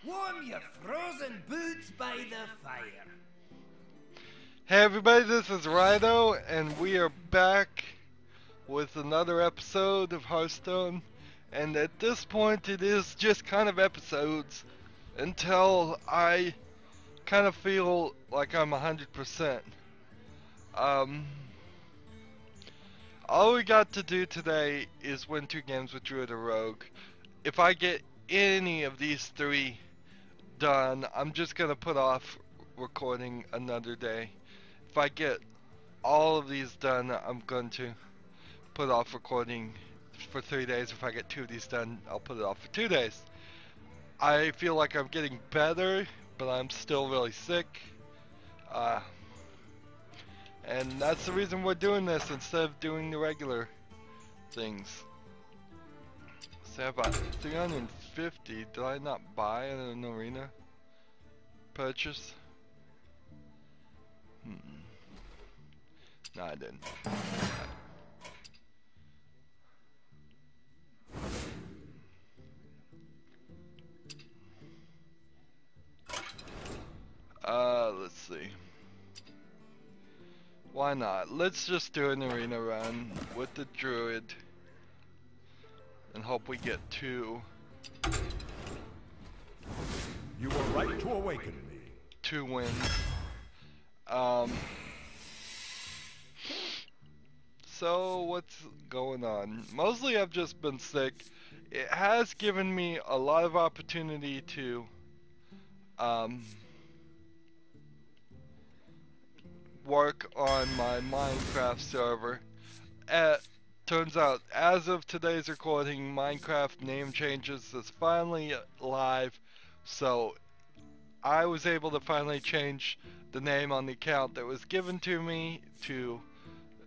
Warm your frozen boots by the fire. Hey everybody, this is Rydo, and we are back with another episode of Hearthstone. And at this point, it is just kind of episodes until I kind of feel like I'm 100%. All we got to do today is win 2 games with Druid or Rogue. If I get any of these 3 done, I'm just gonna put off recording another day. If I get all of these done, I'm going to put off recording for 3 days. If I get 2 of these done, I'll put it off for 2 days. I feel like I'm getting better, but I'm still really sick. And that's the reason we're doing this instead of doing the regular things. So I have about 350. Did I not buy an arena purchase? No, I didn't. Let's see. Why not? Let's just do an arena run with the Druid and hope we get 2. You were right to awaken me. 2 wins. So what's going on? Mostly I've just been sick. It has given me a lot of opportunity to work on my Minecraft server. Turns out, as of today's recording, Minecraft name changes is finally live, so I was able to finally change the name on the account that was given to me to,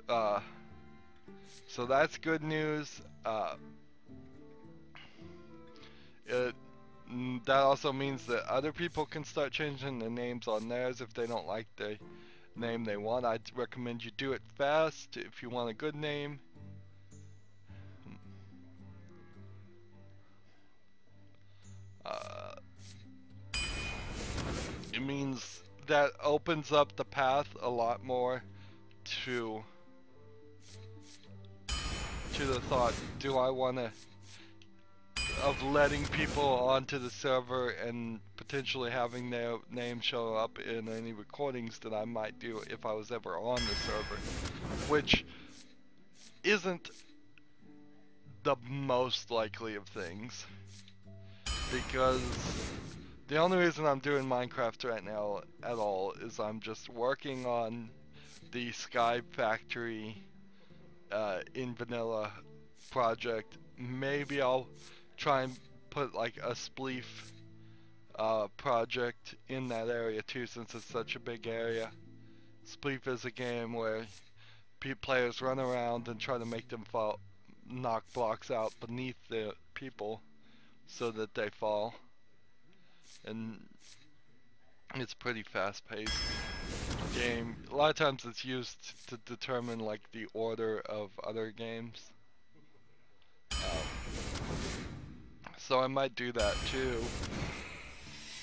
so that's good news. That also means that other people can start changing the names on theirs if they don't like the name they want. I'd recommend you do it fast if you want a good name. It means that opens up the path a lot more to the thought, do I want to, of letting people onto the server and potentially having their name show up in any recordings that I might do if I was ever on the server, which isn't the most likely of things, because the only reason I'm doing Minecraft right now at all is I'm just working on the Sky Factory in vanilla project. Maybe I'll try and put like a Spleef project in that area too, since it's such a big area. Spleef is a game where players run around and try to make them knock blocks out beneath the people so that they fall, and it's pretty fast-paced game. A lot of times it's used to determine like the order of other games. So I might do that too,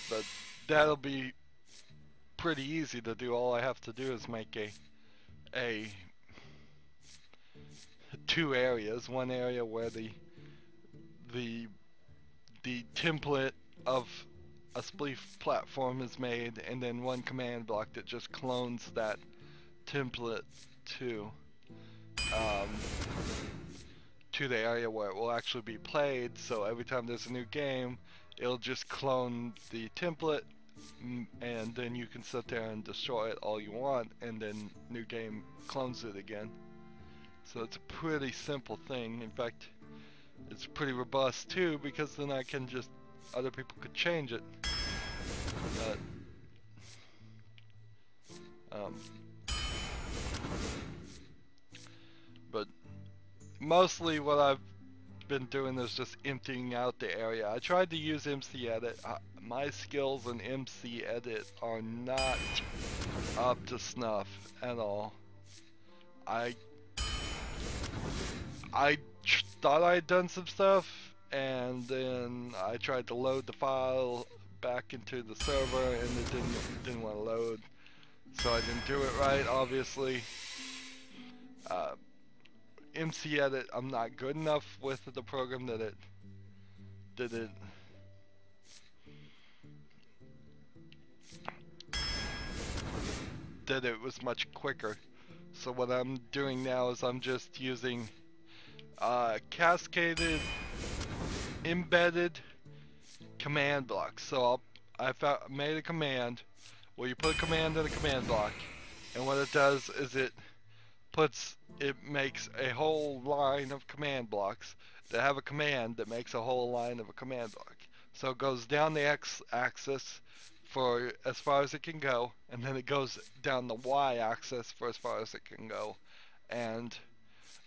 but that'll be pretty easy to do. All I have to do is make a 2 areas. One area where the template of a Spleef platform is made, and then one command block that just clones that template to the area where it will actually be played. So every time there's a new game, it'll just clone the template, and then you can sit there and destroy it all you want, and then new game clones it again. So it's a pretty simple thing. In fact, it's pretty robust too, because then I can just, other people could change it. But mostly what I've been doing is just emptying out the area. I tried to use MC Edit. My skills in MC Edit are not up to snuff at all. I thought I had done some stuff, and then I tried to load the file, back into the server and it didn't want to load, so I didn't do it right, obviously. MC Edit, I'm not good enough with the program that it was much quicker. So what I'm doing now is I'm just using cascaded embedded command blocks. So I made a command where you put a command in a command block, and what it does is it makes a whole line of command blocks that have a command that makes a whole line of a command block. So it goes down the x-axis for as far as it can go, and then it goes down the y-axis for as far as it can go. And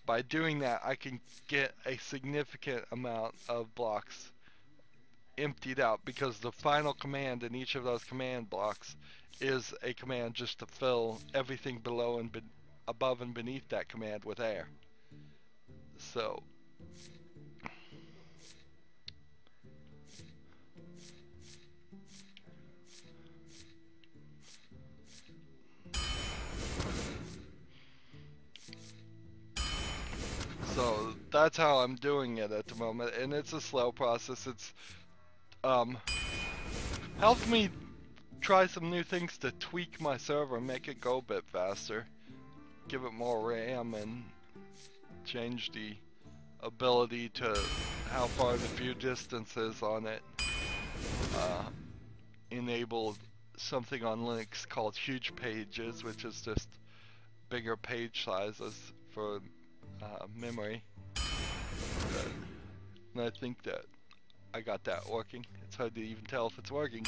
by doing that, I can get a significant amount of blocks emptied out, because the final command in each of those command blocks is a command just to fill everything below and above and beneath that command with air. So that's how I'm doing it at the moment, and it's a slow process. It's helped me try some new things to tweak my server and make it go a bit faster, give it more RAM, and change the ability to how far the view distance is on it. Enabled something on Linux called huge pages, which is just bigger page sizes for memory. And I think that I got that working. It's hard to even tell if it's working.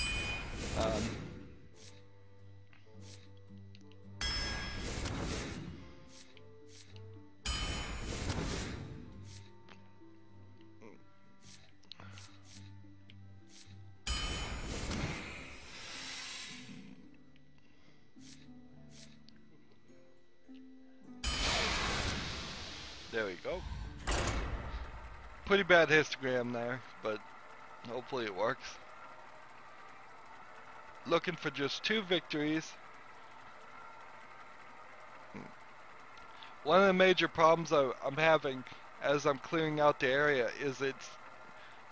There we go. Pretty bad histogram there, but hopefully it works. Looking for just 2 victories. One of the major problems I'm having as I'm clearing out the area is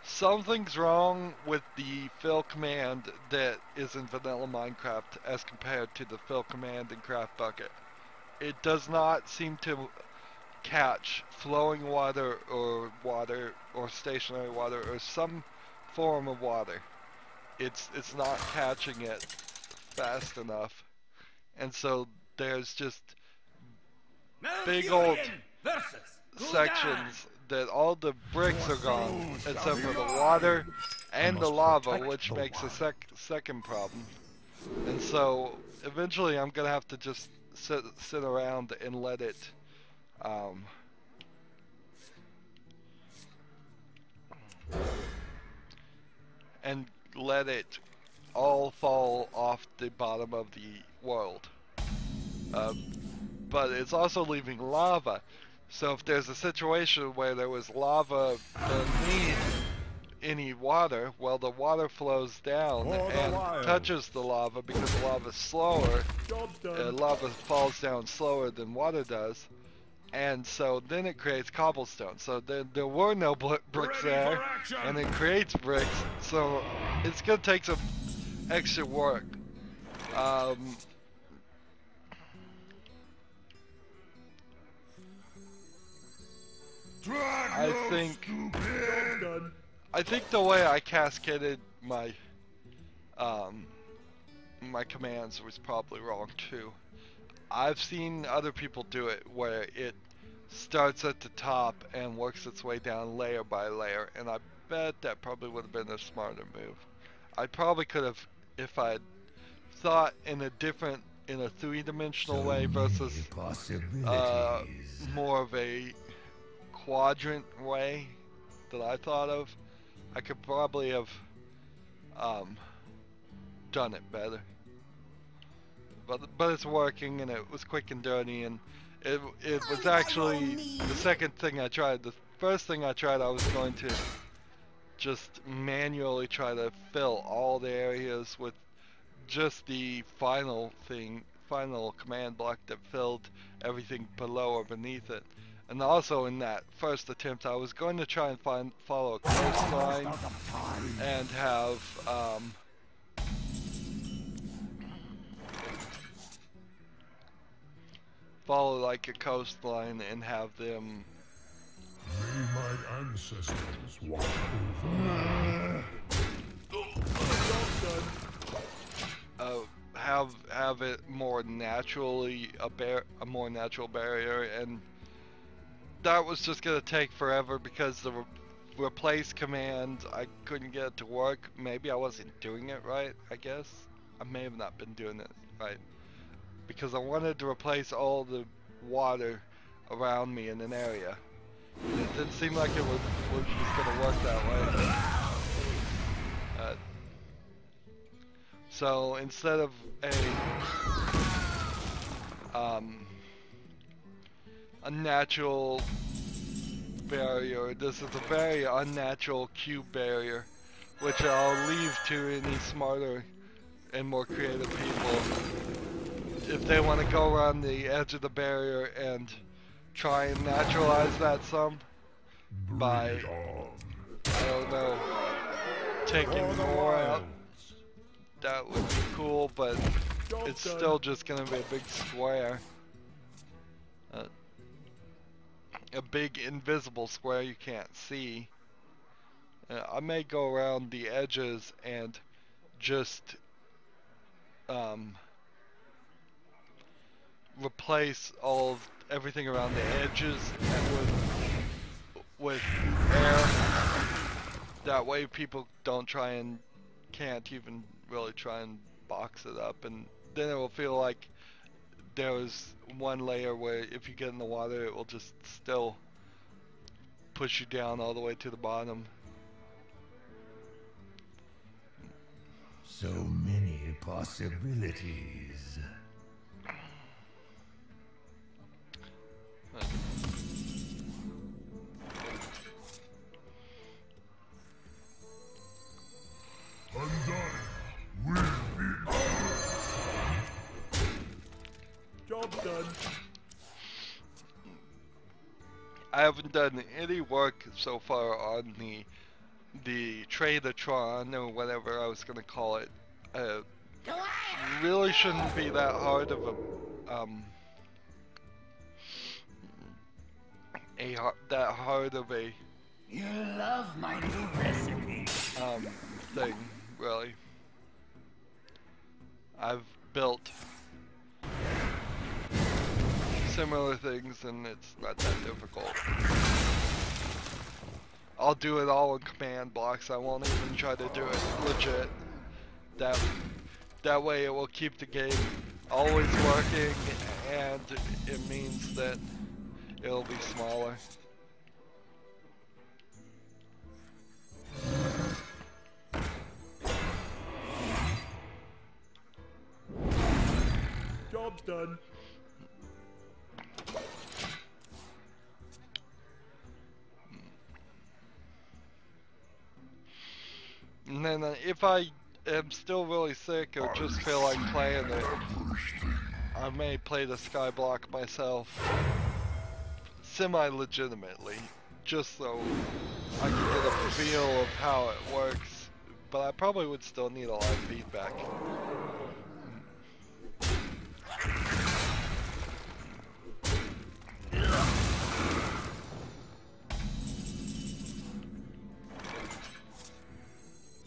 something's wrong with the fill command that is in vanilla Minecraft as compared to the fill command in Craft Bucket. It does not seem to catch flowing water or stationary water or some form of water. It's not catching it fast enough, and so there's just big old sections that all the bricks are gone except for the water and the lava, which makes a second problem. And so eventually I'm gonna have to just sit around and let it all fall off the bottom of the world. But it's also leaving lava. So if there's a situation where there was lava beneath any water, well, the water flows down and touches the lava because the lava's slower. Lava falls down slower than water does. And so then it creates cobblestone. So there were no bricks there, and it creates bricks. So it's gonna take some extra work. I think the way I cascaded my my commands was probably wrong too. I've seen other people do it where it starts at the top and works its way down layer by layer, and I bet that probably would have been a smarter move. I probably could have, if I'd thought in a 3-dimensional way versus more of a quadrant way that I thought of, I could probably have done it better. But it's working, and it was quick and dirty, and it was actually the second thing I tried. The first thing I tried, I was going to just manually try to fill all the areas with just the final command block that filled everything below or beneath it. And also in that first attempt, I was going to try and follow a coastline and have follow like a coastline and have them. May my ancestors watch over. Have it more naturally a more natural barrier, and that was just gonna take forever because the replace command, I couldn't get it to work. Maybe I wasn't doing it right, I guess. I may have not been doing it right, because I wanted to replace all the water around me in an area. And it didn't seem like it was just gonna work that way. So instead of a natural barrier, this is a very unnatural cube barrier, which I'll leave to any smarter and more creative people if they want to go around the edge of the barrier and try and naturalize that some by, I don't know, taking more out. That would be cool, but it's still just gonna be a big square. A big invisible square you can't see. I may go around the edges and just replace everything around the edges with air. That way people can't even really try and box it up, and then it will feel like there was one layer where if you get in the water it will just still push you down all the way to the bottom. So many possibilities. Undone will be job done. I haven't done any work so far on the Tradatron or whatever I was gonna call it. Really shouldn't be that hard of a You love my new recipe. thing, really. I've built similar things and it's not that difficult. I'll do it all in command blocks. I won't even try to do it legit. That way it will keep the game always working, and it means that it'll be smaller. Job's done. And then if I am still really sick or just feel like playing it, I may play the Skyblock myself semi-legitimately, just so I can get a feel of how it works. But I probably would still need a lot of feedback.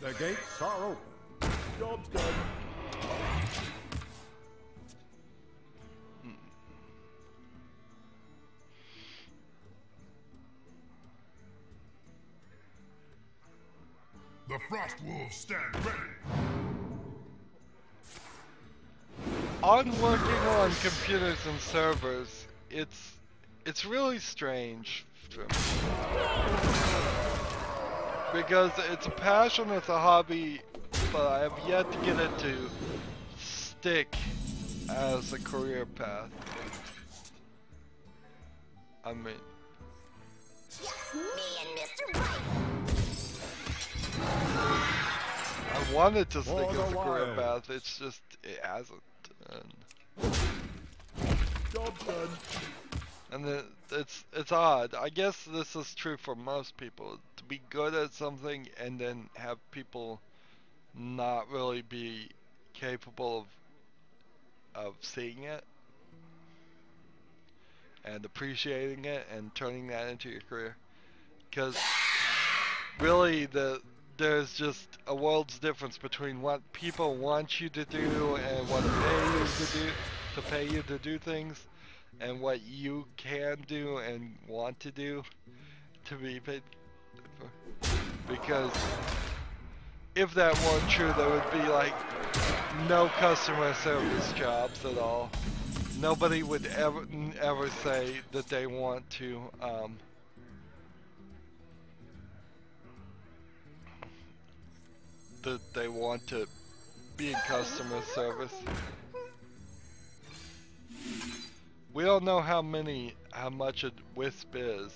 The gates are open. Job's done. The Frost Wolves stand ready. On working on computers and servers, it's really strange for me. Because it's a passion, it's a hobby, but I have yet to get it to stick as a career path. I mean... Just me and Mr. Rydo. wanted to stick For the as a career wild. path, it's just, it hasn't. Job's done. And it's odd. I guess this is true for most people. To be good at something and then have people not really be capable of seeing it and appreciating it and turning that into your career. Because really there's just a world's difference between what people want you to do and what pay you to do things, and what you can do and want to do to be paid for. Because if that weren't true, there would be like no customer service jobs at all. Nobody would ever say that they want to be in customer service. We don't know how much a Wisp is.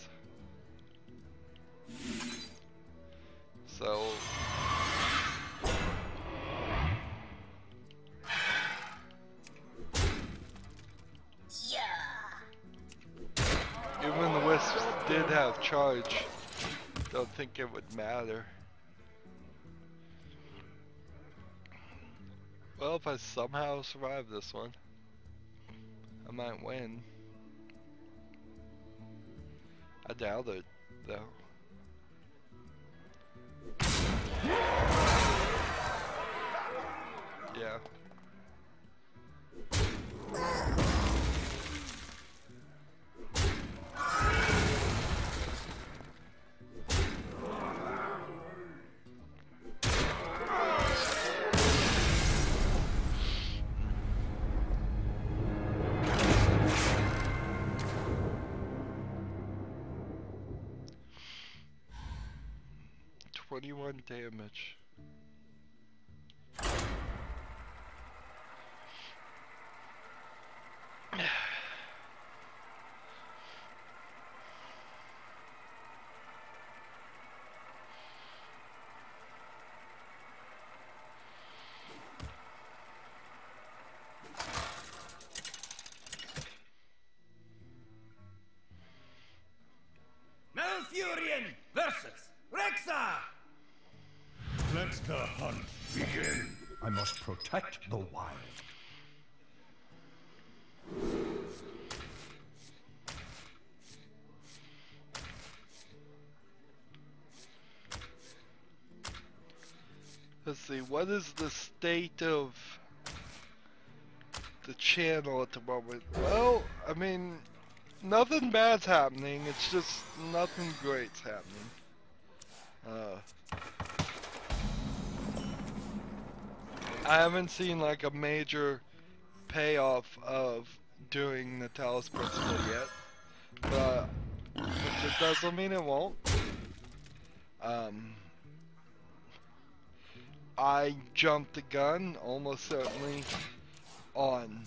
So even when the Wisps did have charge, don't think it would matter. Well, if I somehow survive this one, I might win. I doubt it, though. Yeah. .21 damage. Malfurion versus Rexa! Let the hunt begin. I must protect the wild. Let's see, what is the state of the channel at the moment? Well, I mean, nothing bad's happening, it's just nothing great's happening. I haven't seen like a major payoff of doing the Talos Principle yet, but which it doesn't mean it won't. I jumped the gun almost certainly on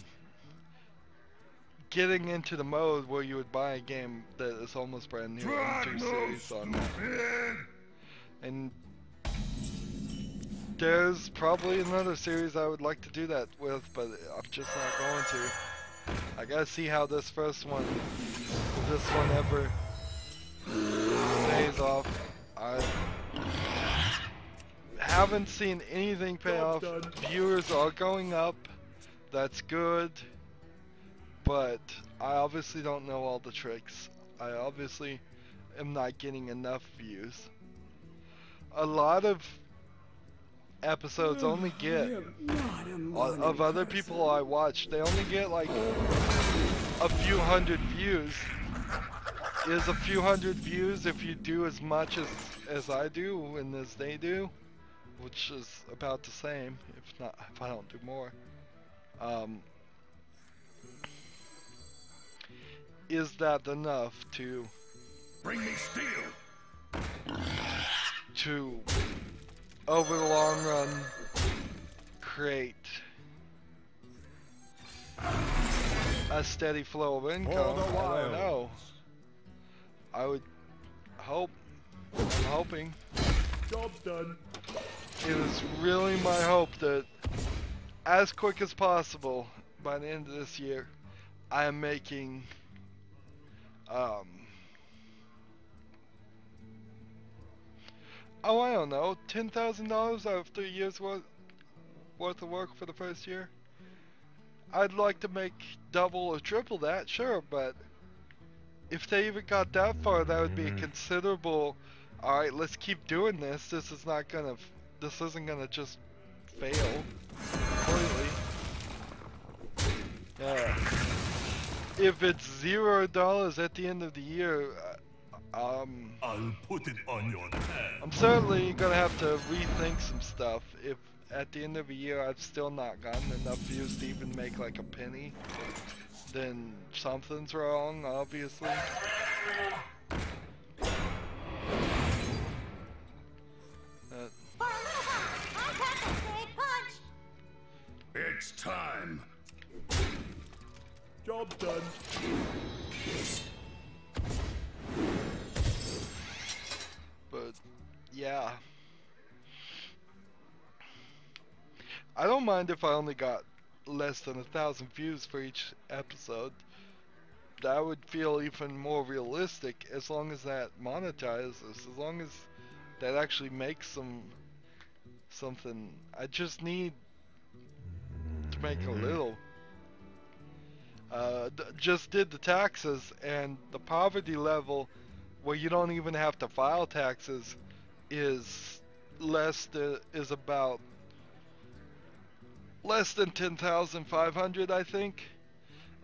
getting into the mode where you would buy a game that is almost brand new and do series on that. And there's probably another series I would like to do that with, but I'm just not going to. I gotta see how this first one, if this one ever pays off. I haven't seen anything pay off. Viewers are going up. That's good. But I obviously don't know all the tricks. I obviously am not getting enough views. A lot of episodes only get, of other people I watch, they only get like a few hundred views. Is a few hundred views if you do as much as I do and as they do, which is about the same, if I don't do more. Is that enough to Bring me steel. to over the long run create a steady flow of income? I don't know. I would hope. I'm hoping. Job's done. it is really my hope that as quick as possible by the end of this year, I am making oh, I don't know, $10,000 out of 3 years worth of work for the first year. I'd like to make double or triple that, sure, but if they even got that far, that would be a considerable. All right, let's keep doing this. This isn't gonna just fail completely. Yeah. If it's $0 at the end of the year, I'll put it on your head. I'm certainly gonna have to rethink some stuff. If at the end of a year I've still not gotten enough views to even make like a penny, then something's wrong, obviously. It's time. Job done. But yeah, I don't mind if I only got less than 1,000 views for each episode. That would feel even more realistic as long as that monetizes, as long as that actually makes something. I just need to make a little. Just did the taxes, and the poverty level where you don't even have to file taxes is about less than 10,500, I think.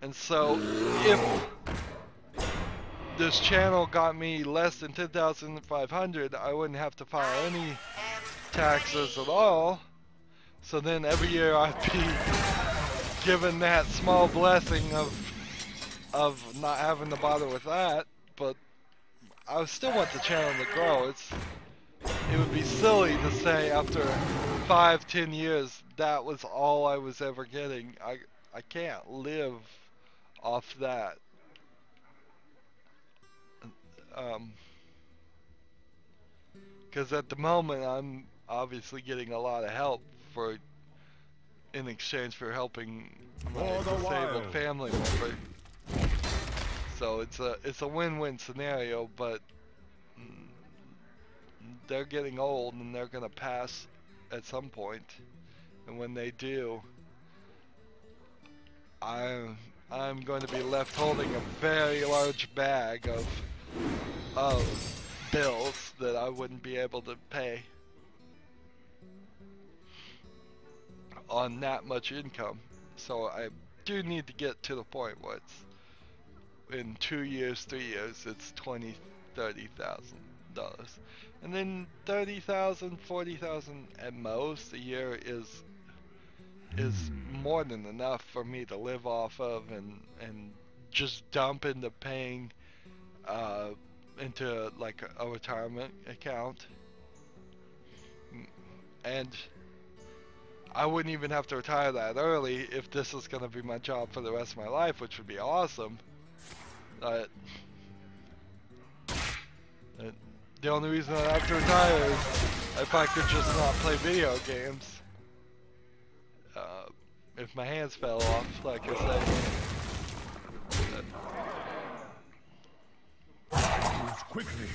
And so if this channel got me less than 10,500, I wouldn't have to file any taxes at all. So then every year I'd be given that small blessing of not having to bother with that. But I still want the channel to grow. It would be silly to say after 5-10 years that was all I was ever getting. I can't live off that. Because at the moment I'm obviously getting a lot of help in exchange for helping my disabled family member. So it's a win-win scenario, but they're getting old and they're gonna pass at some point, and when they do, I'm going to be left holding a very large bag of bills that I wouldn't be able to pay on that much income. So I do need to get to the point where it's in 2 years, 3 years, it's $20,000-$30,000, and then $30,000, $40,000 at most a year is more than enough for me to live off of and just dump into paying into like a retirement account. And I wouldn't even have to retire that early if this is going to be my job for the rest of my life, which would be awesome. But the only reason I have to retire is if I could just not play video games. If my hands fell off, like I said. Move quickly.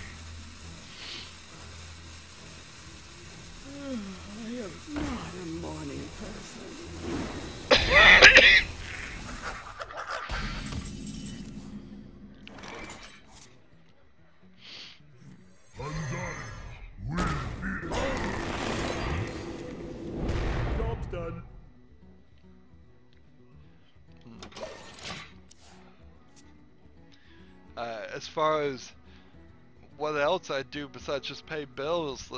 I am not a morning person. Job's done. As far as what else I do besides just pay bills,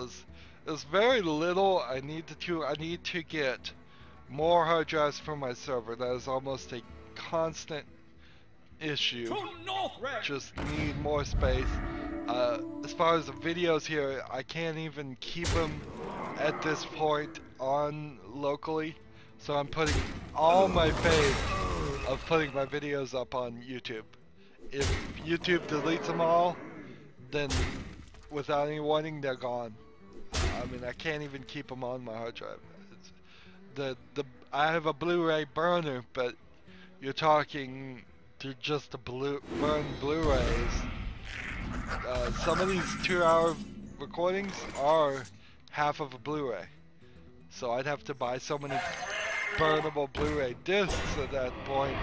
there's very little I need to do. I need to get more hard drives for my server. That is almost a constant issue. Just need more space. As far as the videos here, I can't even keep them at this point on locally. So I'm putting all my faith of putting my videos up on YouTube. If YouTube deletes them all, then without any warning, they're gone. I mean, I can't even keep them on my hard drive. I have a Blu-ray burner, but you're talking to just to burn Blu-rays. Some of these 2-hour recordings are half of a Blu-ray, so I'd have to buy so many burnable Blu-ray discs at that point.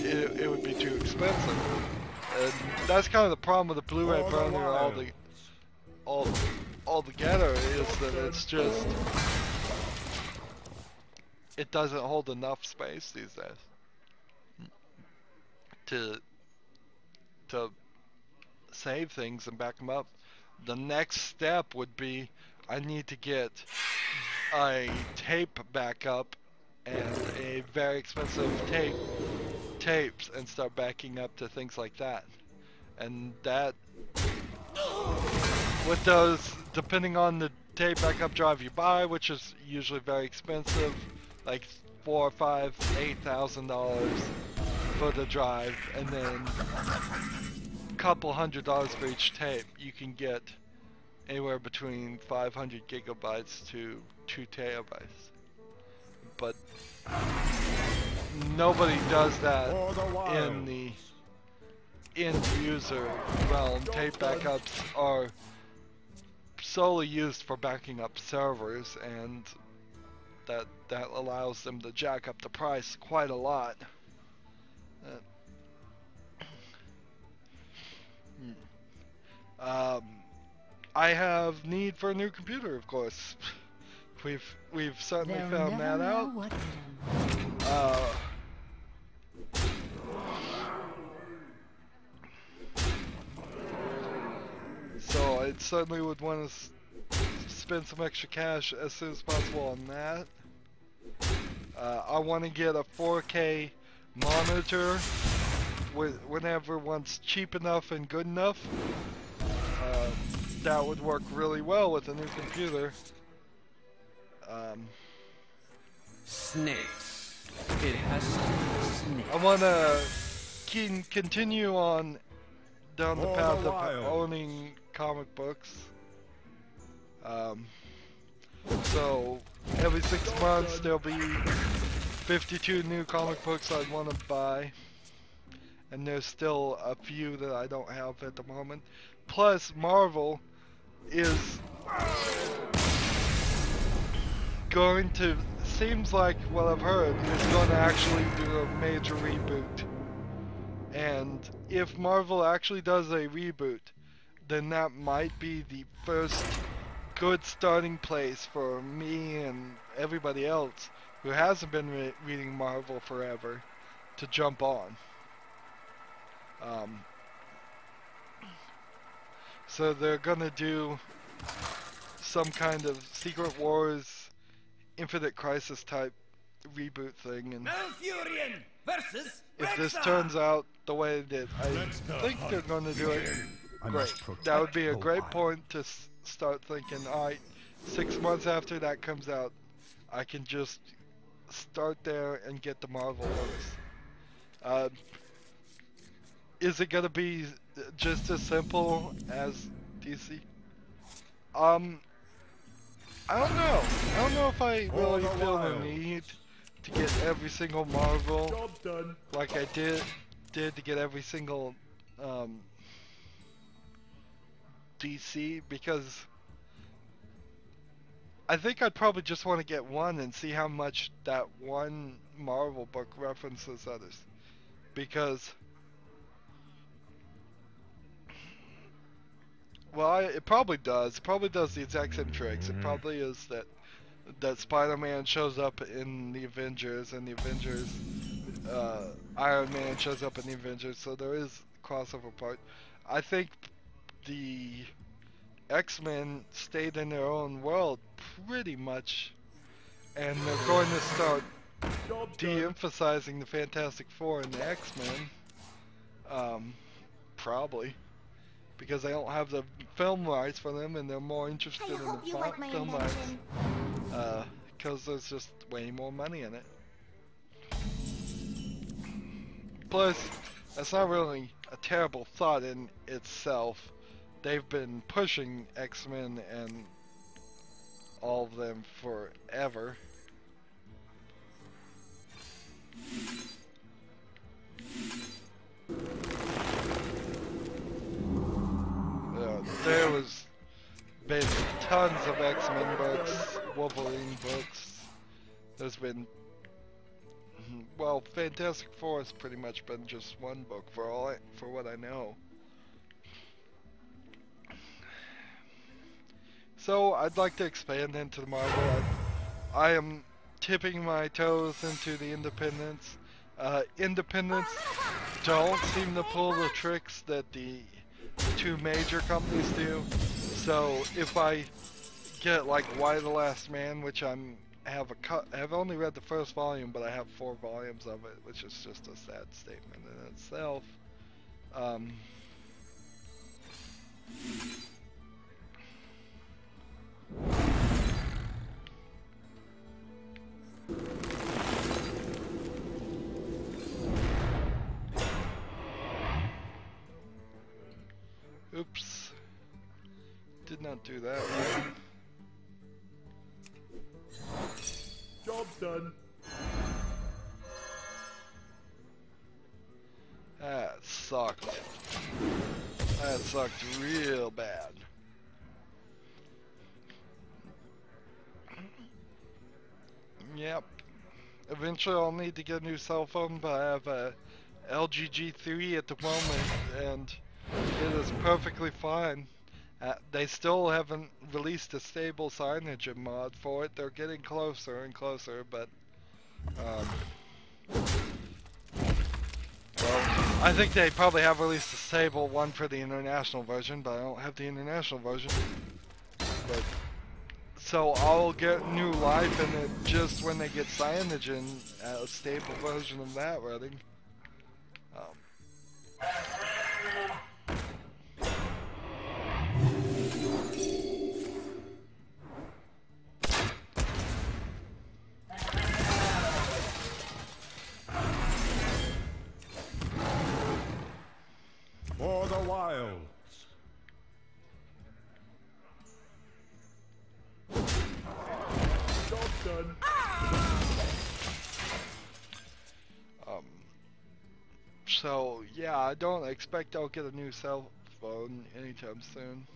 It would be too expensive, and that's kind of the problem with the Blu-ray burner all together, is that it's just, it doesn't hold enough space these days to save things and back them up. The next step would be I need to get a tape backup and a very expensive tapes and start backing up to things like that. And that, with those, depending on the tape backup drive you buy, which is usually very expensive, like $4,000, $5,000, $8,000 for the drive, and then a couple $100 for each tape, you can get anywhere between 500 gigabytes to 2 terabytes. But nobody does that in the end user realm. Tape backups are solely used for backing up servers, and that allows them to jack up the price quite a lot. I have need for a new computer, of course. We've certainly found that out. So I certainly would want to spend some extra cash as soon as possible on that. I want to get a 4K monitor whenever one's cheap enough and good enough. That would work really well with a new computer. Snakes. It has to be snakes. I want to continue on down the path of owning comic books. So every 6 months there'll be 52 new comic books I'd want to buy, and there's still a few that I don't have at the moment. Plus, Marvel is going to, seems like what I've heard, is going to actually do a major reboot. And if Marvel actually does a reboot, then that might be the first good starting place for me and everybody else who hasn't been reading Marvel forever to jump on. So they're gonna do some kind of Secret Wars, Infinite Crisis type reboot thing, and Malfurion versus if this turns out the way that I think they're gonna do it, great. That would be a great point to start thinking, alright, 6 months after that comes out, I can just start there and get the Marvel books. Is it gonna be just as simple as DC? I don't know. I don't know if I really feel the need to get every single Marvel like I did to get every single DC, because I think I'd probably just want to get one and see how much that one Marvel book references others, because well, it probably does. It probably does the exact same tricks. It probably is that Spider-Man shows up in the Avengers, and the Avengers, Iron Man shows up in the Avengers, so there is crossover part. I think the X-Men stayed in their own world pretty much, and they're going to start de-emphasizing the Fantastic Four and the X-Men, probably. Because they don't have the film rights for them, and they're more interested in the film rights. Because there's just way more money in it. Plus, that's not really a terrible thought in itself, they've been pushing X-Men and all of them forever. There was been tons of X-Men books, Wolverine books. There's been, well, Fantastic Four has pretty much been just one book for what I know. So I'd like to expand into the Marvel. I am tipping my toes into the independents. Independents don't seem to pull the tricks that the two major companies do. So if I get like Why the Last Man, which I have only read the first volume, but I have 4 volumes of it, which is just a sad statement in itself. Oops. Did not do that right. Job's done. That sucked. That sucked real bad. Yep. Eventually I'll need to get a new cell phone, but I have a LG G3 at the moment, and it is perfectly fine. They still haven't released a stable signage mod for it. They're getting closer and closer, but well, I think they probably have released a stable one for the international version, but I don't have the international version. But so I'll get new life in it just when they get signage in a stable version of that running. For the wilds. Job done. So yeah, I don't expect I'll get a new cell phone anytime soon.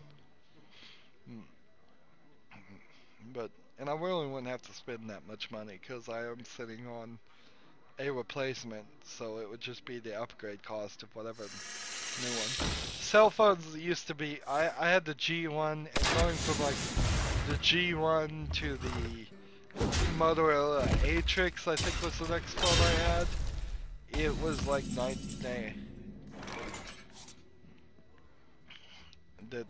And I really wouldn't have to spend that much money because I am sitting on a replacement, so it would just be the upgrade cost of whatever new one. Cell phones used to be, I had the G1, and going from like the G1 to the Motorola Atrix, I think was the next phone I had. It was like night and day.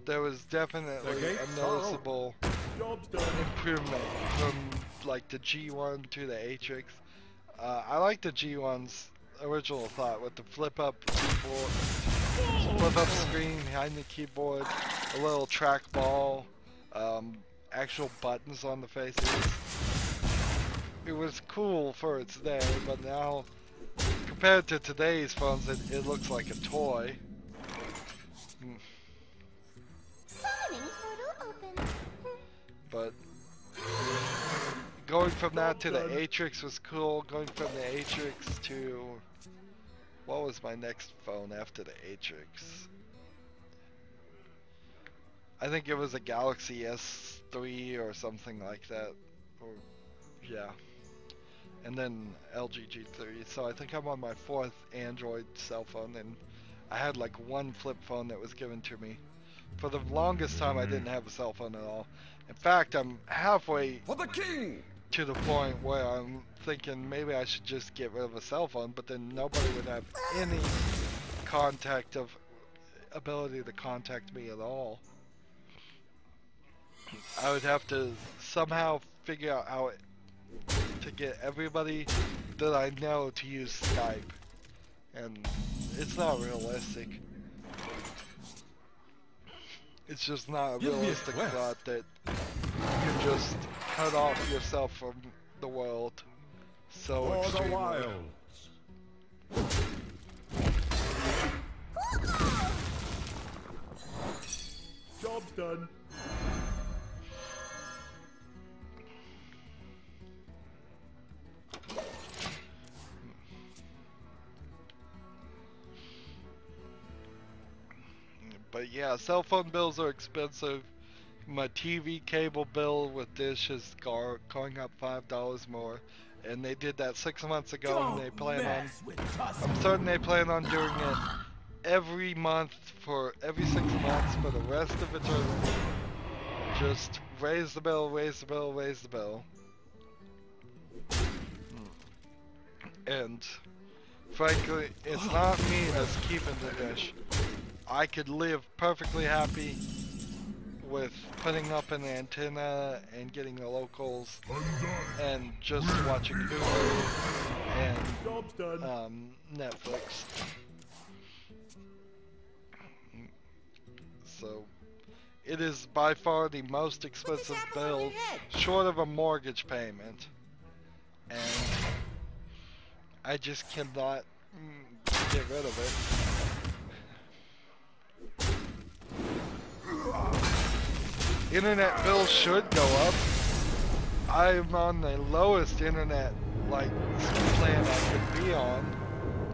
There was definitely a noticeable improvement from like the G1 to the Atrix. I like the G1's original thought with the flip-up keyboard, flip-up screen behind the keyboard, a little trackball, actual buttons on the faces. It was cool for its day, but now, compared to today's phones, it looks like a toy. But going from that to the Atrix was cool. Going from the Atrix to, what was my next phone after the Atrix? I think it was a Galaxy S3 or something like that. Or, yeah. And then LG G3. So I think I'm on my 4th Android cell phone, and I had like one flip phone that was given to me. For the longest time I didn't have a cell phone at all. In fact, I'm halfway For the king! To the point where I'm thinking maybe I should just get rid of a cell phone, but then nobody would have any ability to contact me at all. I would have to somehow figure out how to get everybody that I know to use Skype, and it's not realistic. It's just not a realistic thought that you can just cut off yourself from the world so extremely. done. But yeah, cell phone bills are expensive. My TV cable bill with dish is going up $5 more, and they did that 6 months ago, and they plan on. I'm certain they plan on doing it every month for every 6 months for the rest of eternity. Just raise the bill, raise the bill, raise the bill. And frankly, it's not me that's keeping the dish. I could live perfectly happy with putting up an antenna and getting the locals and just watching Hulu and Netflix. So it is by far the most expensive bill, short of a mortgage payment, and I just cannot get rid of it. Internet bills should go up. I'm on the lowest internet plan I could be on.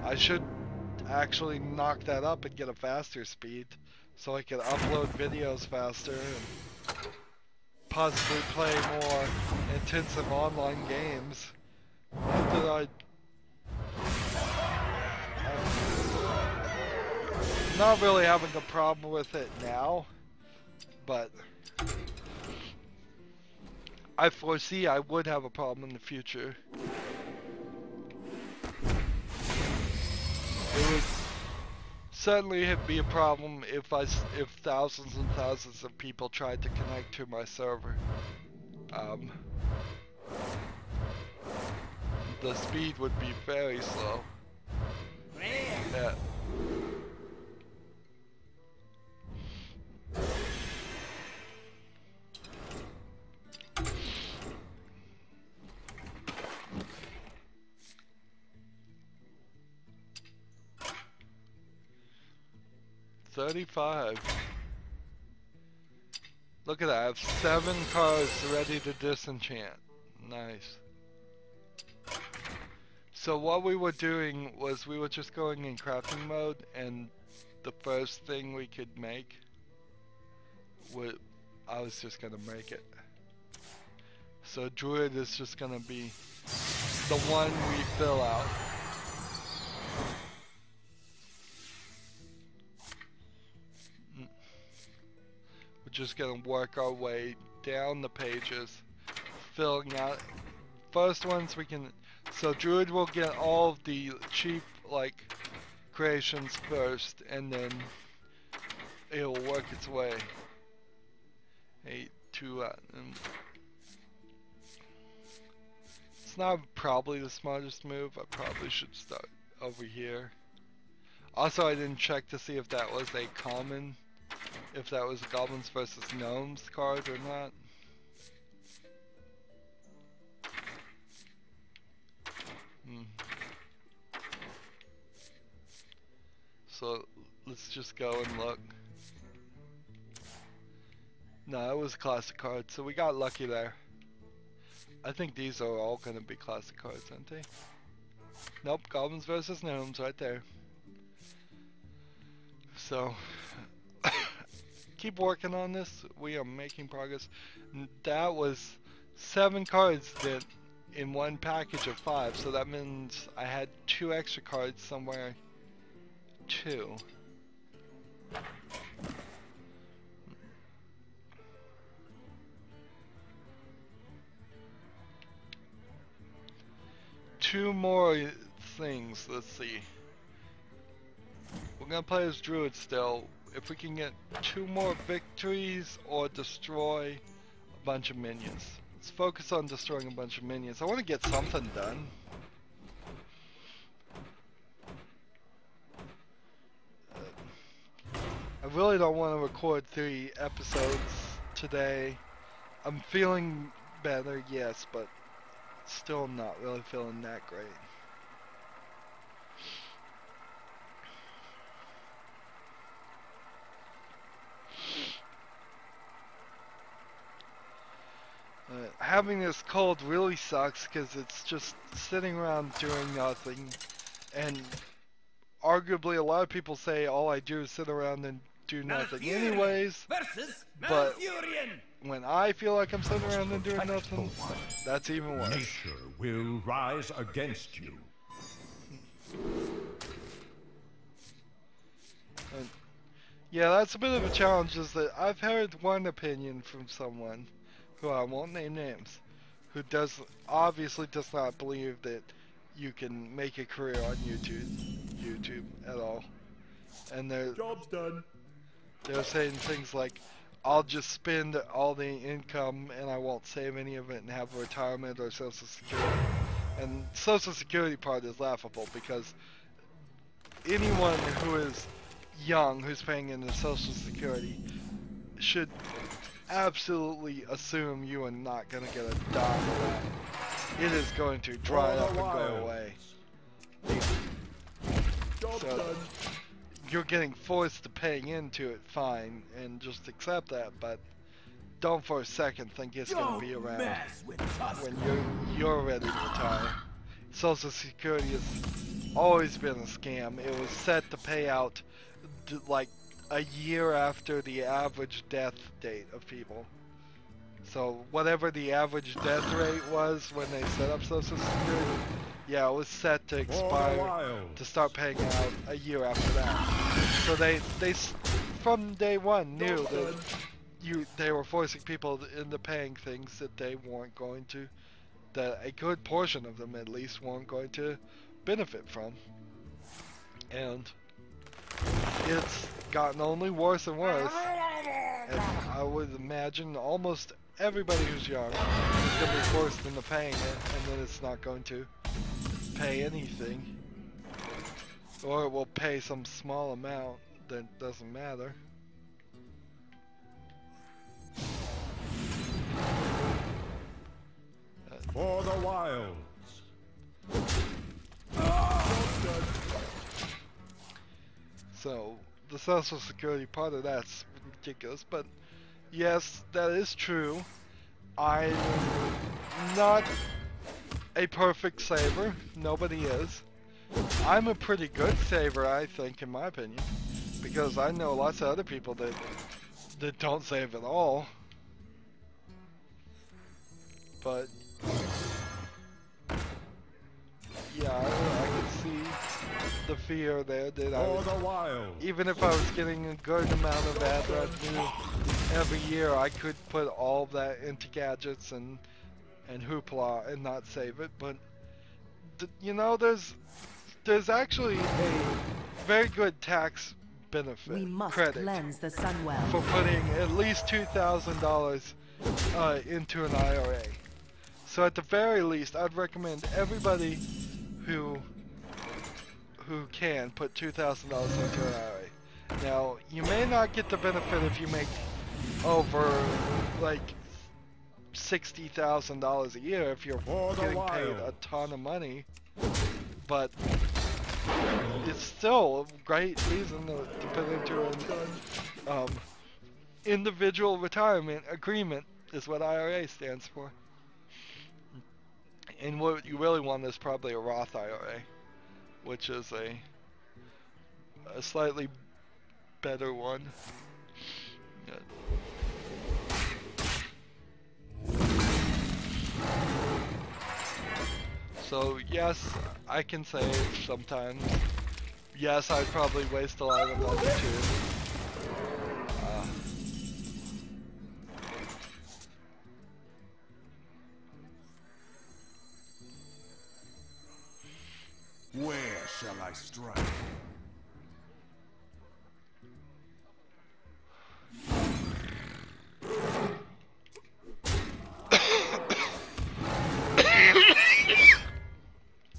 I should actually knock that up and get a faster speed so I can upload videos faster and possibly play more intensive online games. Not that I'm not really having a problem with it now, but I foresee I would have a problem in the future. It would certainly be a problem if thousands and thousands of people tried to connect to my server. The speed would be very slow. Yeah. $35. Look at that, I have 7 cards ready to disenchant. Nice. So what we were doing was we were just going in crafting mode, and the first thing we could make, I was just gonna make it. So Druid is just gonna be the one we fill out. We're just gonna work our way down the pages, filling out. First ones we can. So Druid will get all of the cheap creations first, and then it'll work its way. It's not probably the smartest move. I probably should start over here. Also, I didn't check to see if that was a common, if that was Goblins versus Gnomes card or not. So let's just go and look. No, it was a classic card, so we got lucky there. I think these are all gonna be classic cards, aren't they? Nope, Goblins versus Gnomes right there. So keep working on this. We are making progress. That was 7 cards that in one package of 5, so that means I had 2 extra cards somewhere too. Two more things, let's see. We're gonna play as Druid still. If we can get 2 more victories or destroy a bunch of minions. Let's focus on destroying a bunch of minions. I want to get something done. I really don't want to record 3 episodes today. I'm feeling better, yes, but still not really feeling that great. having this cold really sucks because it's just sitting around doing nothing, and arguably a lot of people say all I do is sit around and do nothing anyways, versus but Malfurion. when I feel like I'm sitting around and doing nothing, that's even worse. Nature will rise against you. And yeah, that's a bit of a challenge, is that I've heard one opinion from someone, who I won't name names, who obviously does not believe that you can make a career on YouTube at all. And Job's done. they're saying things like, I'll just spend all the income and I won't save any of it and have retirement or Social Security. And Social Security part is laughable because anyone who is young who's paying into Social Security should absolutely assume you are not going to get a dime of that. It is going to dry up and go away. So, you're getting forced to paying into it, fine, and just accept that, but don't for a second think it's going to be around when you're ready to retire. Social Security has always been a scam. It was set to pay out like a year after the average death date of people. So whatever the average death rate was when they set up Social Security, yeah, it was set to expire, to start paying out a year after that. So they from day one knew that they were forcing people into paying things that they weren't going to, that a good portion of them at least weren't going to benefit from. And it's gotten only worse and worse. And I would imagine almost everybody who's young is going to be forced into paying it, and then it's not going to pay anything. Or it will pay some small amount that doesn't matter. For the wilds. So, the Social Security part of that's ridiculous, but yes, that is true. I'm not a perfect saver. Nobody is. I'm a pretty good saver, I think, in my opinion, because I know lots of other people that don't save at all. But yeah, I can see the fear there that even if I was getting a good amount of ad revenue every year, I could put all of that into gadgets and hoopla and not save it. But you know, there's actually a very good tax benefit credit for putting at least $2,000 into an IRA. So at the very least, I'd recommend everybody who can put $2,000 into an IRA. Now, you may not get the benefit if you make over like $60,000 a year if you're getting paid a ton of money, but it's still a great reason to put into an individual retirement agreement is what IRA stands for. And what you really want is probably a Roth IRA, which is a slightly better one. So yes, I can save sometimes. Yes, I'd probably waste a lot of money too. Where shall I strike?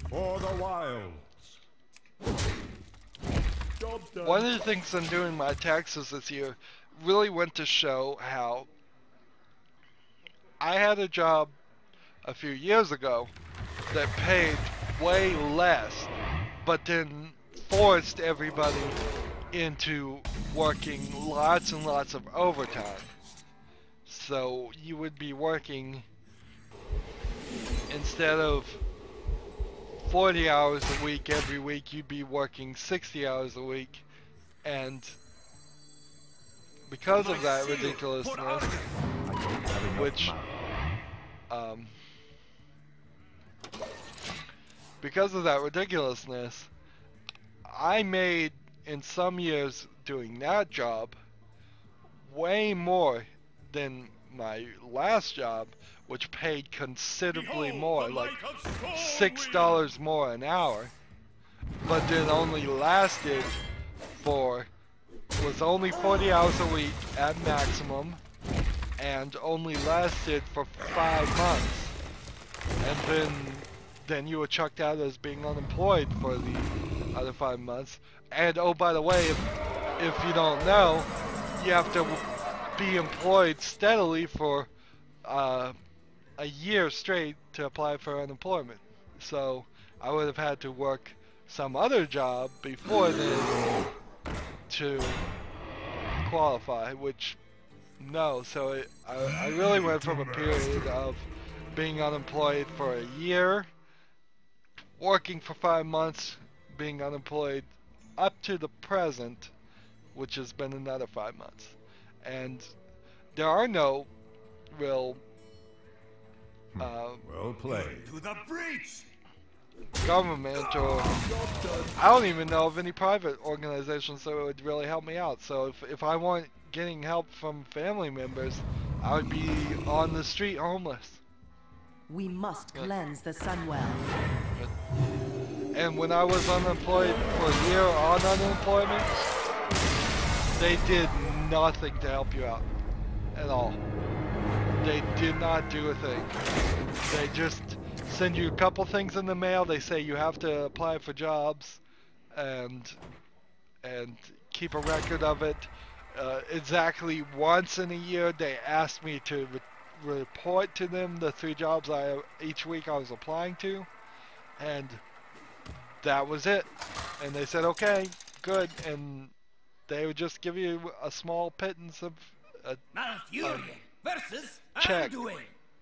For the wilds. Job's done. One of the things I'm doing my taxes this year really went to show how I had a job a few years ago that paid way less, but then forced everybody into working lots and lots of overtime. So you would be working instead of 40 hours a week every week, you'd be working 60 hours a week. And because of that ridiculousness, which, because of that ridiculousness, I made, in some years doing that job, way more than my last job, which paid considerably more, like $6 more an hour, but then only lasted was only 40 hours a week at maximum, and only lasted for 5 months, and then you were chucked out as being unemployed for the other 5 months. And oh, by the way, if you don't know, you have to be employed steadily for a year straight to apply for unemployment. So I would have had to work some other job before then to qualify, which no. So I really went from a period of being unemployed for a year, working for 5 months, being unemployed, up to the present, which has been another 5 months. And there are no real well played. To the breach! government, or I don't even know of any private organizations that would really help me out. So if I want getting help from family members, I would be on the street homeless. We must cleanse the Sunwell. And when I was unemployed for a year on unemployment, they did nothing to help you out at all. They did not do a thing. They just send you a couple things in the mail. They say you have to apply for jobs and keep a record of it. Exactly once in a year, they asked me to report to them the 3 jobs each week I was applying to, and that was it. And they said, okay, good, and they would just give you a small pittance of a versus check, Anduin.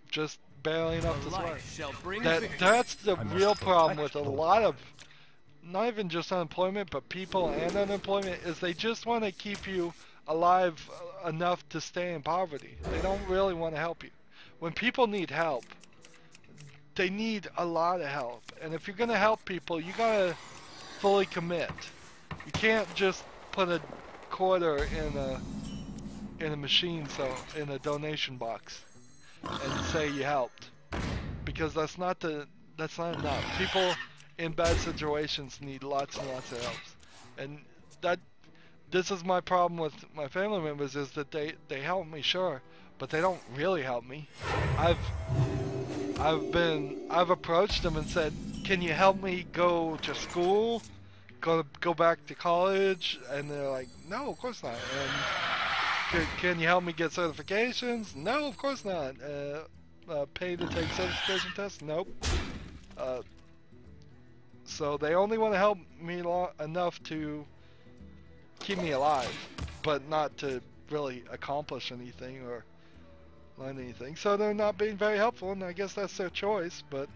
just barely enough to Light survive. shall bring That's the real problem with a protect the lot of, not even just unemployment, but people and unemployment, is they just want to keep you alive enough to stay in poverty. They don't really want to help you. When people need help, they need a lot of help. And if you're going to help people, you got to fully commit. You can't just put a quarter in a machine, so in a donation box, and say you helped, because that's not enough. People in bad situations need lots and lots of help, and this is my problem with my family members, is that they help me, sure, but they don't really help me. I've approached them and said, can you help me go to school, go back to college? And they're like, no, of course not. And can you help me get certifications? No, of course not. Pay to take certification tests? Nope. So they only want to help me enough to keep me alive, but not to really accomplish anything or learn anything. So they're not being very helpful, and I guess that's their choice, but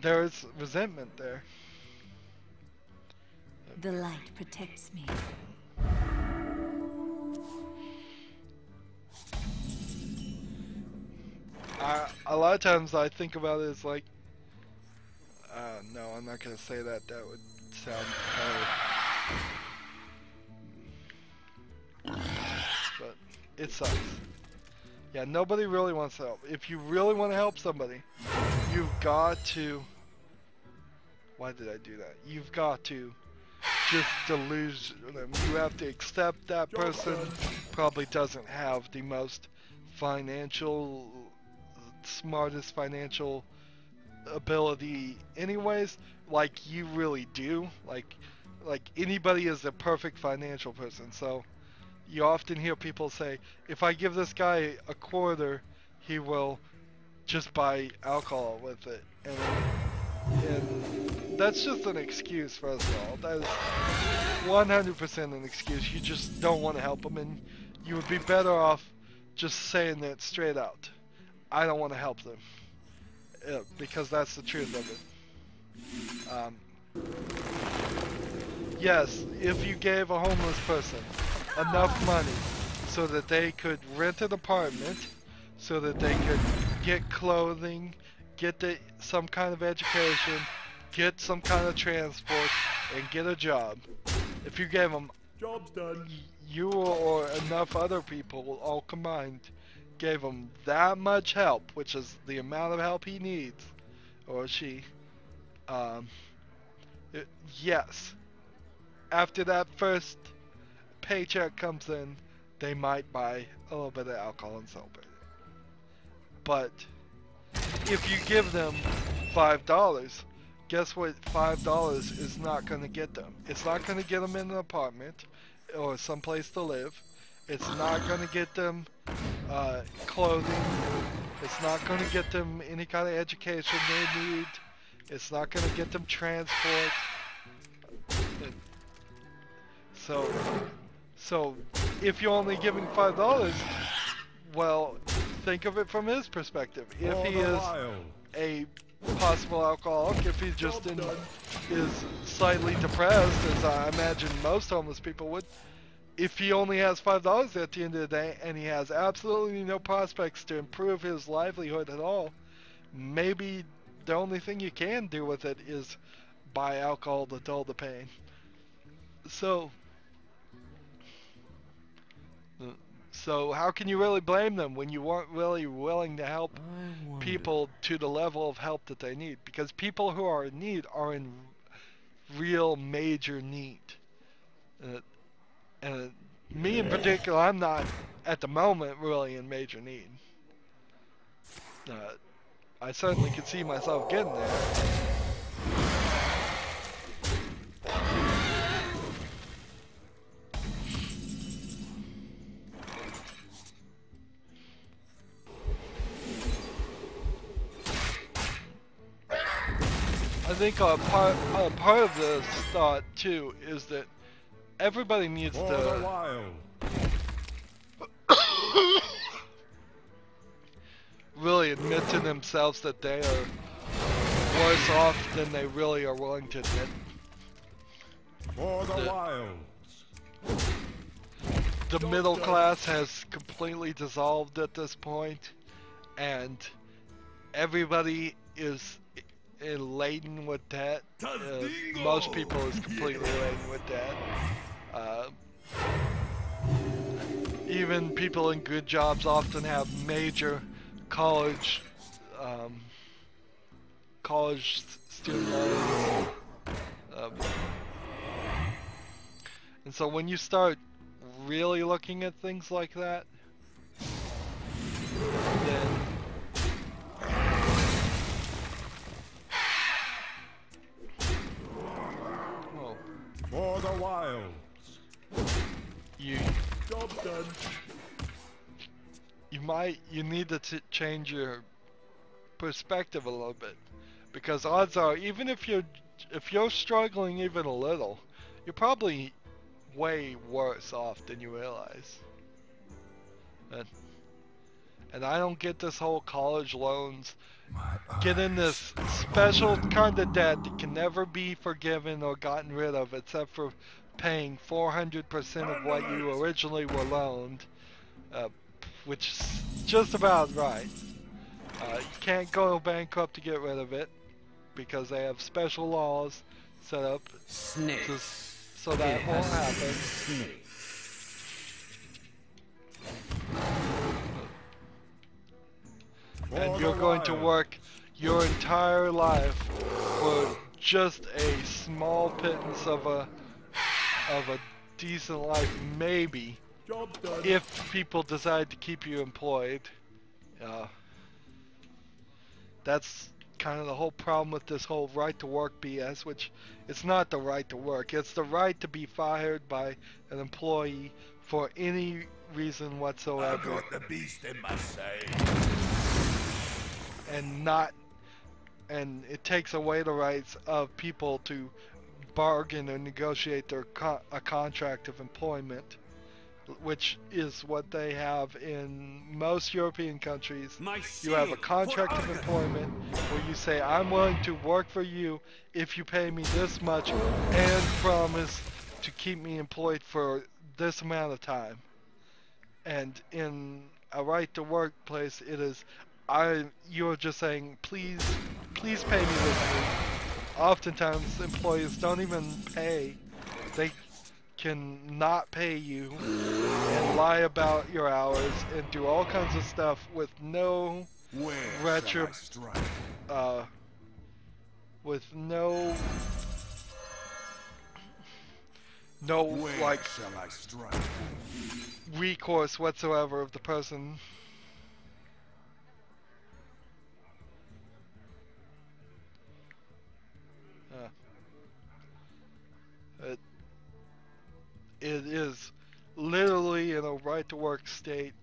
there's resentment there. The light protects me. A lot of times I think about it as like, no, I'm not gonna say that. That would sound but it sucks. Yeah, nobody really wants to help. If you really want to help somebody, you've got to. Why did I do that? You've got to just deluge them. You have to accept that person probably doesn't have the most smartest financial ability anyways, like you really do. Like anybody is a perfect financial person. So you often hear people say, if I give this guy a quarter, he will just buy alcohol with it. And that's just an excuse, first of all. That is 100% an excuse. You just don't want to help them, and you would be better off just saying that straight out. I don't want to help them. because that's the truth of it. Yes, if you gave a homeless person enough money so that they could rent an apartment, so that they could get clothing, get some kind of education, get some kind of transport, and get a job. If you gave them, Job's done. you or enough other people all combined gave him that much help, which is the amount of help he needs, or she, yes, after that first paycheck comes in, they might buy a little bit of alcohol and celebrate it. But if you give them $5, guess what $5 is not going to get them? It's not going to get them in an apartment or someplace to live. It's not going to get them clothing. It's not going to get them any kind of education they need. It's not going to get them transport. So if you're only giving $5, well, think of it from his perspective. If he is a possible alcoholic, if he's just is slightly depressed, as I imagine most homeless people would, if he only has $5 at the end of the day and he has absolutely no prospects to improve his livelihood at all, maybe the only thing you can do with it is buy alcohol to dull the pain. So how can you really blame them when you weren't really willing to help people to the level of help that they need? Because people who are in need are in real major need. And me in particular, I'm not at the moment really in major need. I certainly could see myself getting there. I think a part of this thought too is that everybody needs to really admit to themselves that they are worse off than they really are willing to admit. For the wilds. The middle class has completely dissolved at this point, and everybody is laden with debt. Most people is completely laden with debt. Even people in good jobs often have major college student loans. And so when you start really looking at things like that, then for the wilds. Job done. You need to change your perspective a little bit, because odds are, even if you're struggling even a little, you're probably way worse off than you realize. And I don't get this whole college loans. Get in this special kind of debt that can never be forgiven or gotten rid of except for paying 400% of what you originally were loaned, which is just about right. You can't go bankrupt to get rid of it because they have special laws set up so that won't happen. And you're going to work your entire life for just a small pittance of a decent life, maybe, if people decide to keep you employed. That's kind of the whole problem with this whole right to work BS, which it's not the right to work. It's the right to be fired by an employee for any reason whatsoever. I've got the beast in my side. And it takes away the rights of people to bargain or negotiate a contract of employment which is what they have in most European countries. My You have a shield contract for of Argus. employment where you say, I'm willing to work for you if you pay me this much and promise to keep me employed for this amount of time. And in a right to work place, it is, you're just saying, please pay me this week. Oftentimes, employees don't even pay. They can not pay you and lie about your hours and do all kinds of stuff with no Where retro, shall I strike? with no Where like shall I strike? recourse whatsoever of the person. It is literally in a right to work state.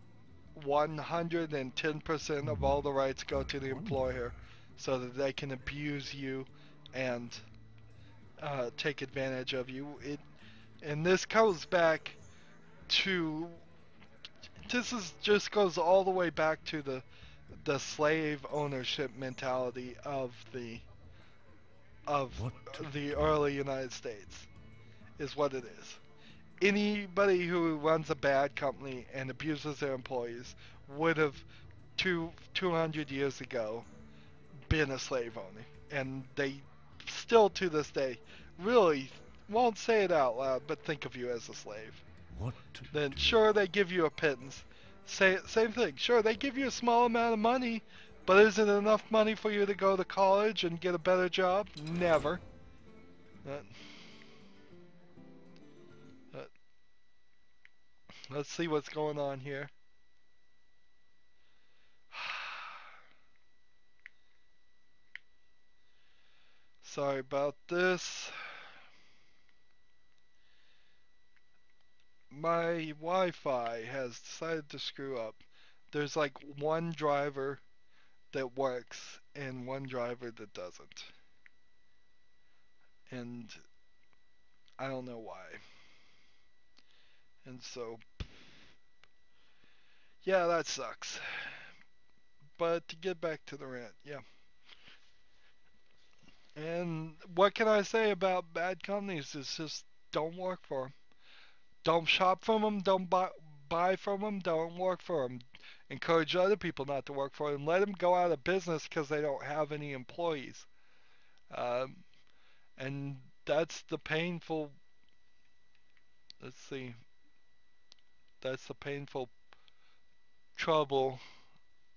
110% of all the rights go to the employer so that they can abuse you and take advantage of you. And this goes back to, just goes all the way back to the slave ownership mentality of the early United States is what it is. Anybody who runs a bad company and abuses their employees would have 200 years ago been a slave owner, and they still to this day really won't say it out loud but think of you as a slave. Then sure, they give you a pittance. Same thing. Sure, they give you a small amount of money, but is it enough money for you to go to college and get a better job? Never. Let's see what's going on here. Sorry about this. My Wi-Fi has decided to screw up. There's like one driver that works and one driver that doesn't. And I don't know why. And so, yeah, that sucks. But to get back to the rant, yeah. And what can I say about bad companies? It's just don't work for them. Don't shop from them. Don't buy from them. Don't work for them. Encourage other people not to work for them. Let them go out of business because they don't have any employees. And that's the painful. Let's see. That's the painful trouble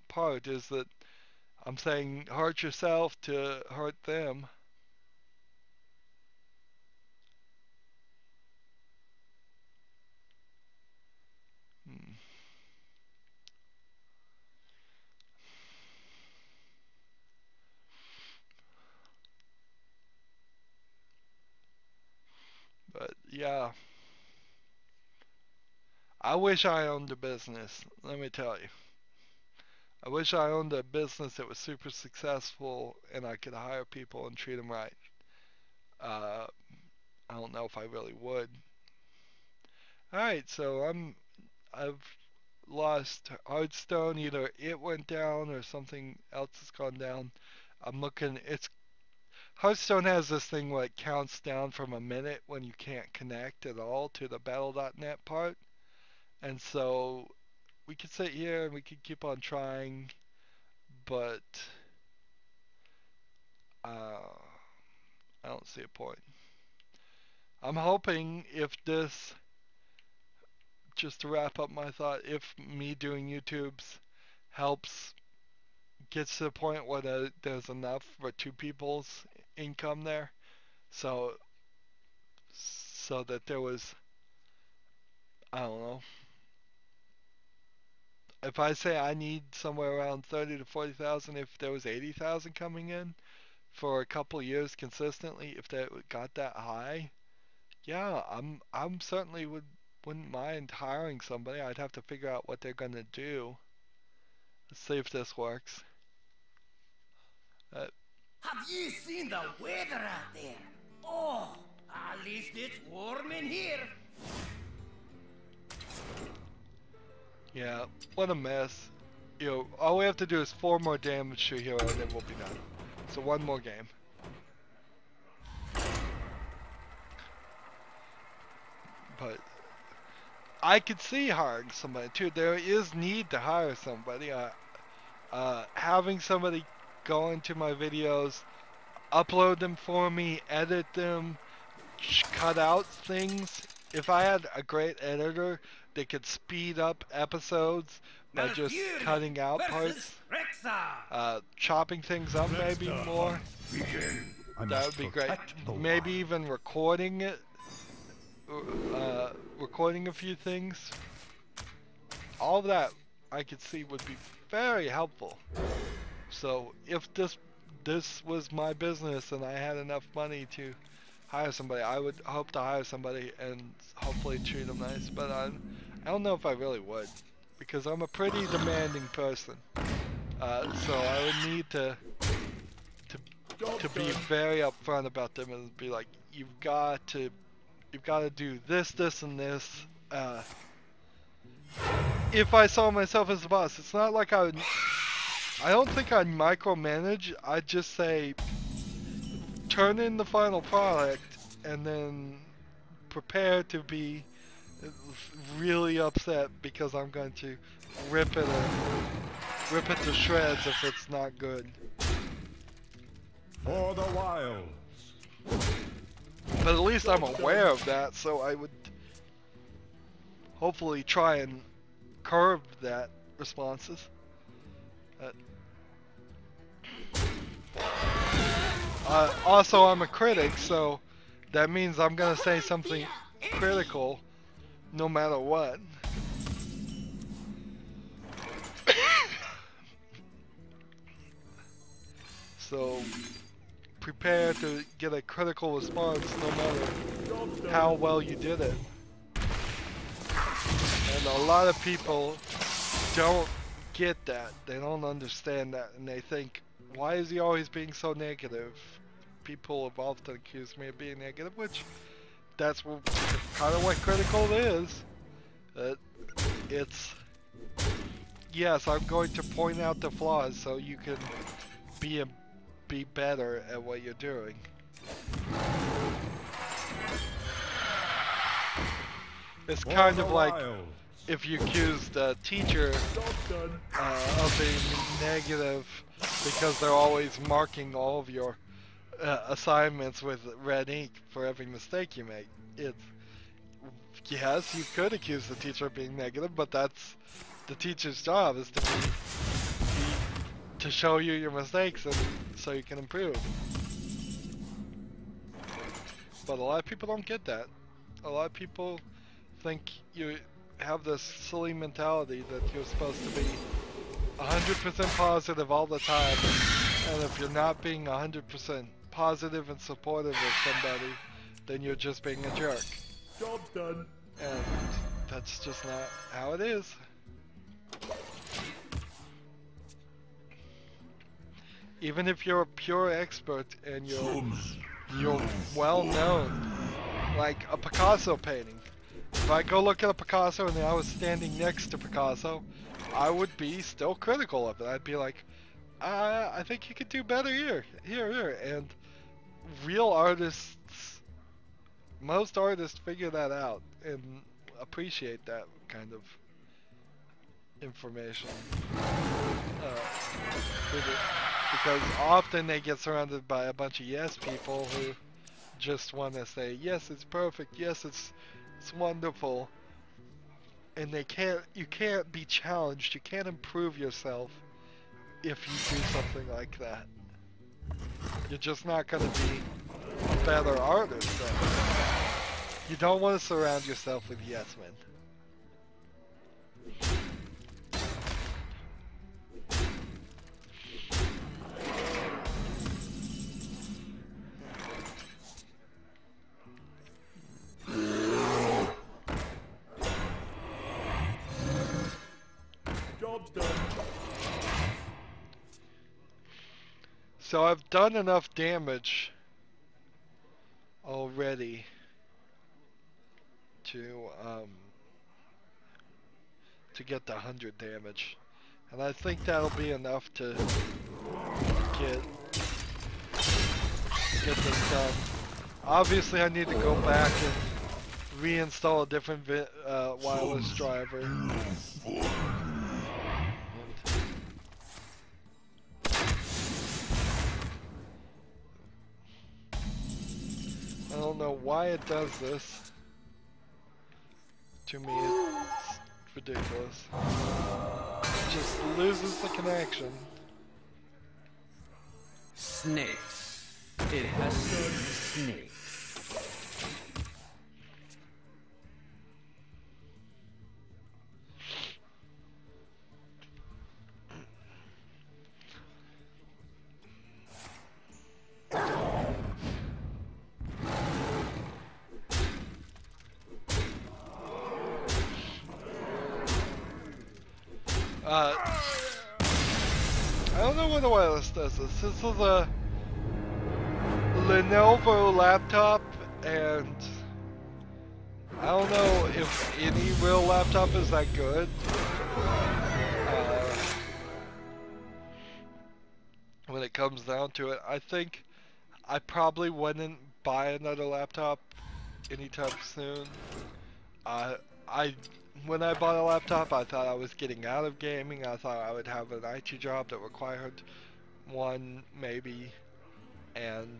part, is that I'm saying hurt yourself to hurt them. But yeah, I wish I owned a business, let me tell you. I wish I owned a business that was super successful and I could hire people and treat them right. I don't know if I really would. Alright, so I've lost Hearthstone. Either it went down or something else has gone down. I'm looking, Hearthstone has this thing where it counts down from a minute when you can't connect at all to the battle.net part. And so we could sit here and we could keep on trying, but I don't see a point. I'm hoping if this, just to wrap up my thought, if me doing YouTubes helps, gets to the point where there's enough for two people's income there, so that there was, I don't know, if I say I need somewhere around 30 to 40,000, if there was 80,000 coming in for a couple years consistently, if that got that high, yeah, I'm certainly wouldn't mind hiring somebody. I'd have to figure out what they're gonna do. Let's see if this works. Have you seen the weather out there? Oh, at least it's warm in here. Yeah, what a mess. You know, all we have to do is 4 more damage to a hero and then we'll be done. So 1 more game. But I could see hiring somebody too. There is need to hire somebody. Having somebody go into my videos, upload them for me, edit them, cut out things. If I had a great editor that could speed up episodes by just cutting out parts, chopping things up maybe more, that would be great. Maybe even recording it, recording a few things. All of that I could see would be very helpful. So if this was my business and I had enough money to hire somebody, I would hope to hire somebody and hopefully treat them nice. But I don't know if I really would, because I'm a pretty demanding person. So I would need to be very upfront about them and be like, you've got to do this, this, and this. If I saw myself as the boss, it's not like I don't think I'd micromanage. I'd just say, turn in the final product, and then prepare to be really upset because I'm going to rip it to shreds if it's not good. For the wilds. But at least I'm aware of that, so I would hopefully try and curb that responses. Also, I'm a critic, so that means I'm gonna say something critical no matter what. So prepare to get a critical response no matter how well you did it. And a lot of people don't get that. They don't understand that, and they think, why is he always being so negative? People have often accused me of being negative, which that's kind of what critical is. It's, yes, I'm going to point out the flaws so you can be better at what you're doing. It's kind of like if you accused a teacher of being negative because they're always marking all of your assignments with red ink for every mistake you make. Yes, you could accuse the teacher of being negative, but that's the teacher's job, is to show you your mistakes and so you can improve. But a lot of people don't get that. A lot of people think you have this silly mentality that you're supposed to be 100% positive all the time, and if you're not being 100% positive and supportive of somebody, then you're just being a jerk. Job's done. And that's just not how it is. Even if you're a pure expert and you're well known, like a Picasso painting. If I go look at a Picasso and I was standing next to Picasso, I would be still critical of it. I'd be like, I think you could do better here. And real artists, most artists figure that out and appreciate that kind of information. Because often they get surrounded by a bunch of yes people who just want to say, yes, it's perfect, yes, it's wonderful. And you can't be challenged, you can't improve yourself if you do something like that. You're just not going to be a better artist then. You don't want to surround yourself with yes men. Job's done. So I've done enough damage already to get to 100 damage. And I think that'll be enough to get this done. Obviously I need to go back and reinstall a different wireless driver. I don't know why it does this. To me, it's ridiculous. It just loses the connection. Snake. It has said snake. I don't know when the wireless does this. This is a Lenovo laptop, and I don't know if any real laptop is that good. When it comes down to it, I think I probably wouldn't buy another laptop anytime soon. When I bought a laptop, I thought I was getting out of gaming. I thought I would have an IT job that required one, maybe. And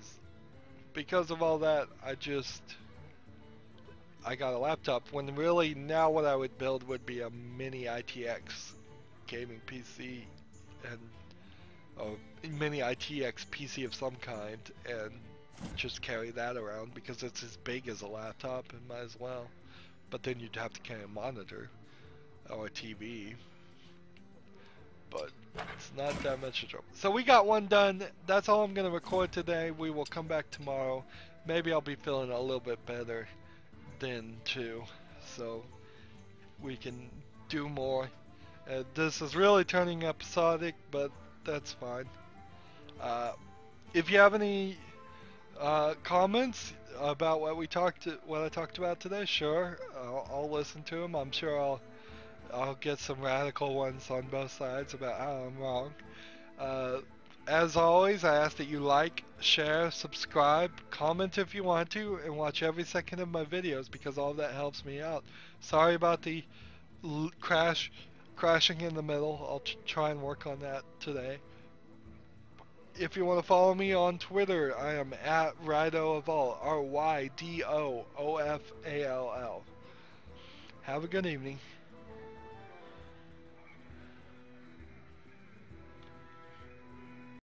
because of all that, I got a laptop. When really, now what I would build would be a mini ITX gaming PC, and a mini ITX PC of some kind, and just carry that around because it's as big as a laptop and might as well. But then you'd have to carry a monitor or a TV. But it's not that much of trouble. So we got one done. That's all I'm going to record today. We will come back tomorrow. Maybe I'll be feeling a little bit better then too. So we can do more. This is really turning episodic, but that's fine. If you have any comments about what I talked about today, sure, I'll listen to them. I'm sure I'll get some radical ones on both sides about how I'm wrong. As always, I ask that you like, share, subscribe, comment if you want to, and watch every second of my videos because all that helps me out. Sorry about the crashing in the middle. I'll try and work on that today. If you want to follow me on Twitter, I am at RydoOfall, RYDOOFALL. Have a good evening.